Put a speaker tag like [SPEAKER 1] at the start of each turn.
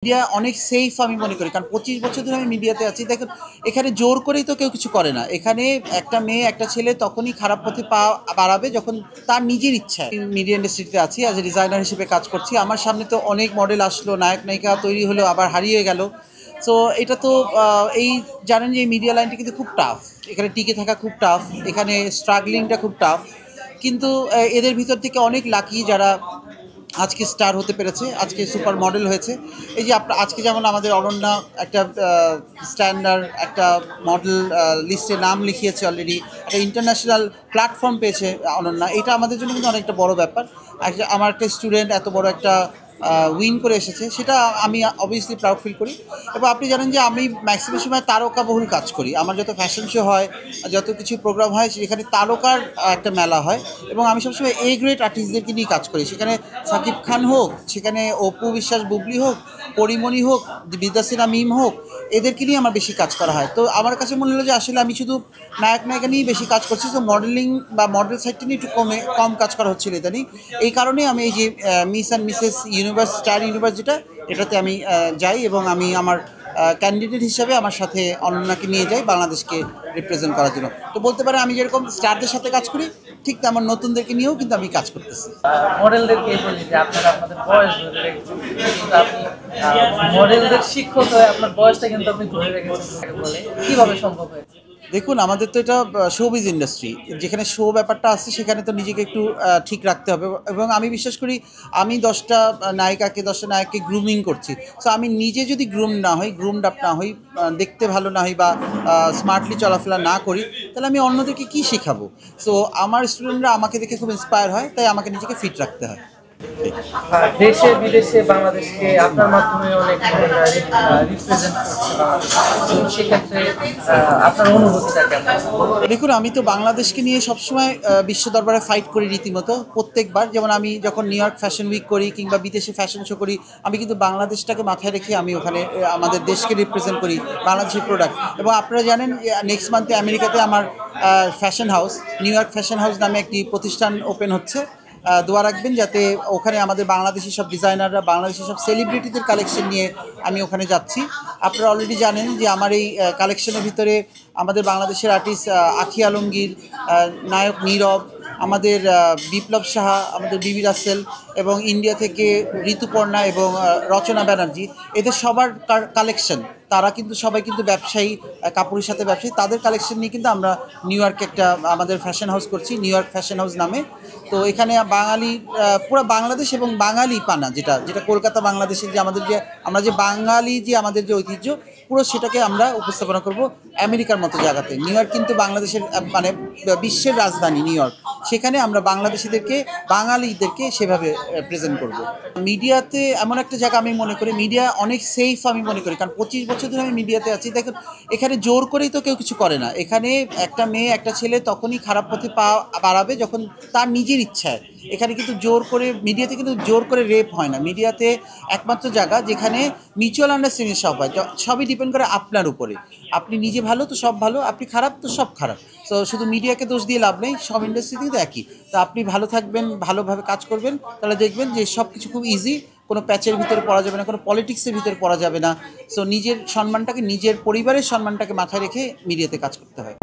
[SPEAKER 1] Media অনেক safe আমি মনে করি, কারণ 25 বছর ধরে আমি মিডিয়াতে আছি। দেখুন, এখানে জোর করেই তো কেউ কিছু করে না। এখানে একটা মেয়ে একটা ছেলে তখনই খারাপ পথে পা বাড়াবে যখন তার নিজের ইচ্ছায়। মিডিয়া ইন্ডাস্ট্রিতে আছি, অ্যাজ এ ডিজাইনার হিসেবে কাজ করছি। আমার সামনে তো অনেক মডেল আসলো, নায়ক নায়িকা তৈরি হলো, আবার হারিয়ে গেল। সো এটা তো এই জানেন যে এই মিডিয়া লাইনটা কিন্তু খুব টাফ। এখানে টিকে থাকা খুব টাফ, এখানে স্ট্রাগলিংটা খুব টাফ। কিন্তু এদের ভিতর থেকে অনেক লাকি যারা আজকে স্টার হতে পেরেছে, আজকে সুপার মডেল হয়েছে। এই যে আজকে যেমন আমাদের অনন্যা একটা স্ট্যান্ডার্ড একটা মডেল লিস্টে নাম লিখিয়েছে অলরেডি, একটা ইন্টারন্যাশনাল প্ল্যাটফর্ম পেয়েছে অনন্যা। এটা আমাদের জন্য কিন্তু অনেকটা বড় ব্যাপার। আমার একটা স্টুডেন্ট এত বড় একটা উইন করে এসেছে, সেটা আমি অবভিয়াসলি প্রাউড ফিল করি। এবং আপনি জানেন যে আমি ম্যাক্সিমাম সময় তারকাবহুল কাজ করি। আমার যত ফ্যাশন শো হয়, যত কিছু প্রোগ্রাম হয়, সেখানে তারকার একটা মেলা হয়। এবং আমি সবসময় এ গ্রেড আর্টিস্টদেরকে নিয়ে কাজ করি। সেখানে সাকিব খান হোক, সেখানে অপু বিশ্বাস বুবলি হোক, পরিমণি হোক, বিদ্যাসিনা মিম হোক, এদেরকে নিয়ে আমার বেশি কাজ করা হয়। তো আমার কাছে মনে হলো যে আসলে আমি শুধু নায়ক নায়িকা নিয়েই বেশি কাজ করছি, তো মডেলিং বা মডেল সাইডটা নিয়ে একটু কম কাজ করা হচ্ছিল ইদানিং। এই কারণেই আমি এই যে miss and Mrs universe, star universe যেটা, এটাতে আমি যাই এবং আমি আমার ক্যান্ডিডেট হিসাবে আমার সাথে অনন্যাকে নিয়ে যাই বাংলাদেশকে রিপ্রেজেন্ট করার জন্য। তো বলতে পারে আমি যেরকম স্টারদের সাথে কাজ করি, ঠিক তেমন নতুনদেরকে নিয়েও কিন্তু আমি কাজ করতেছি।
[SPEAKER 2] মডেলদেরকে বলি যে আপনারা আপনাদের বয়স ধরে রেখেছেন, কিন্তু আপনি মডেলদের শিক্ষক হয়ে আপনার বয়সটা কিন্তু আপনি ধরে রেখেছেন বলে কিভাবে সম্ভব হয়েছে?
[SPEAKER 1] দেখুন, আমাদের তো এটা শোবিজ ইন্ডাস্ট্রি, যেখানে শো ব্যাপারটা আছে, সেখানে তো নিজেকে একটু ঠিক রাখতে হবে। এবং আমি বিশ্বাস করি, আমি 10টা নায়ককে গ্রুমিং করছি। সো আমি নিজে যদি গ্রুমড আপ না হই, দেখতে ভালো না হই, বা স্মার্টলি চলাফেরা না করি, তাহলে আমি অন্যদেরকে কী শেখাবো? সো আমার স্টুডেন্টরা আমাকে দেখে খুব ইন্সপায়ার হয়, তাই আমাকে নিজেকে ফিট রাখতে হয়।
[SPEAKER 2] দেশে বিদেশে বাংলাদেশকে আপনার মাধ্যমে অনেক রিপ্রেজেন্ট করছে বাংলাদেশ। তো সেক্ষেত্রে আপনার অনুভূতিটা কেমন?
[SPEAKER 1] দেখুন, আমি তো বাংলাদেশকে নিয়ে সবসময় বিশ্ব দরবারে ফাইট করি রীতিমতো প্রত্যেকবার। যেমন আমি যখন নিউ ইয়র্ক ফ্যাশন উইক করি কিংবা বিদেশে ফ্যাশন শো করি, আমি কিন্তু বাংলাদেশটাকে মাথায় রেখে আমি ওখানে আমাদের দেশকে রিপ্রেজেন্ট করি, বাংলাদেশের প্রোডাক্ট। এবং আপনারা জানেন নেক্সট মান্থে আমেরিকাতে আমার fashion house, new York fashion house নামে একটি প্রতিষ্ঠান ওপেন হচ্ছে। দোয়া রাখবেন যাতে ওখানে আমাদের বাংলাদেশি সব ডিজাইনাররা, বাংলাদেশি সব সেলিব্রিটিদের কালেকশন নিয়ে আমি ওখানে যাচ্ছি। আপনারা অলরেডি জানেন যে আমার এই কালেকশনের ভিতরে আমাদের বাংলাদেশের আর্টিস্ট আখি আলমগীর, নায়ক নীরব, আমাদের বিপ্লব সাহা, আমাদের বিবি রাসেল, এবং ইন্ডিয়া থেকে ঋতুপর্ণা এবং রচনা ব্যানার্জি, এদের সবার কালেকশন। তারা কিন্তু সবাই কিন্তু ব্যবসায়ী, কাপড়ের সাথে ব্যবসায়ী। তাদের কালেকশন নিয়ে কিন্তু আমরা নিউ ইয়র্কে একটা আমাদের ফ্যাশন হাউস করছি, নিউ ইয়র্ক ফ্যাশন হাউস নামে। তো এখানে বাঙালি, পুরো বাংলাদেশ এবং বাঙালি পানা, যেটা যেটা কলকাতা বাংলাদেশের যে আমাদের যে আমরা যে বাঙালি যে আমাদের যে ঐতিহ্য, পুরো সেটাকে আমরা উপস্থাপনা করব আমেরিকার মতো জায়গাতে। নিউ ইয়র্ক কিন্তু বাংলাদেশের মানে বিশ্বের রাজধানী নিউ ইয়র্ক, সেখানে আমরা বাংলাদেশিদেরকে, বাঙালিদেরকে সেভাবে প্রেজেন্ট করব। মিডিয়াতে এমন একটা জায়গা আমি মনে করি, মিডিয়া অনেক সেফ আমি মনে করি, কারণ 25 বছর ধরে আমি মিডিয়াতে আছি। দেখুন, এখানে জোর করেই তো কেউ কিছু করে না। এখানে একটা মেয়ে একটা ছেলে তখনই খারাপ পথে পা বাড়াবে যখন তার নিজের ইচ্ছায়। এখানে কিন্তু জোর করে, মিডিয়াতে কিন্তু জোর করে রেপ হয় না। মিডিয়াতে একমাত্র জায়গা যেখানে মিউচুয়াল আন্ডারস্ট্যান্ডিং সব হয়। সবই ডিপেন্ড করে আপনার উপরে। আপনি নিজে ভালো তো সব ভালো, আপনি খারাপ তো সব খারাপ। তো শুধু মিডিয়াকে দোষ দিয়ে লাভ নেই, সব ইন্ডাস্ট্রিতেই তো একই। তো আপনি ভালো থাকবেন, ভালোভাবে কাজ করবেন, তাহলে দেখবেন যে সব কিছু খুব ইজি। কোনো প্যাচের ভিতরে পড়া যাবে না, কোনো পলিটিক্সের ভিতরে পড়া যাবে না। সো নিজের সম্মানটাকে, নিজের পরিবারের সম্মানটাকে মাথায় রেখে মিডিয়াতে কাজ করতে হয়।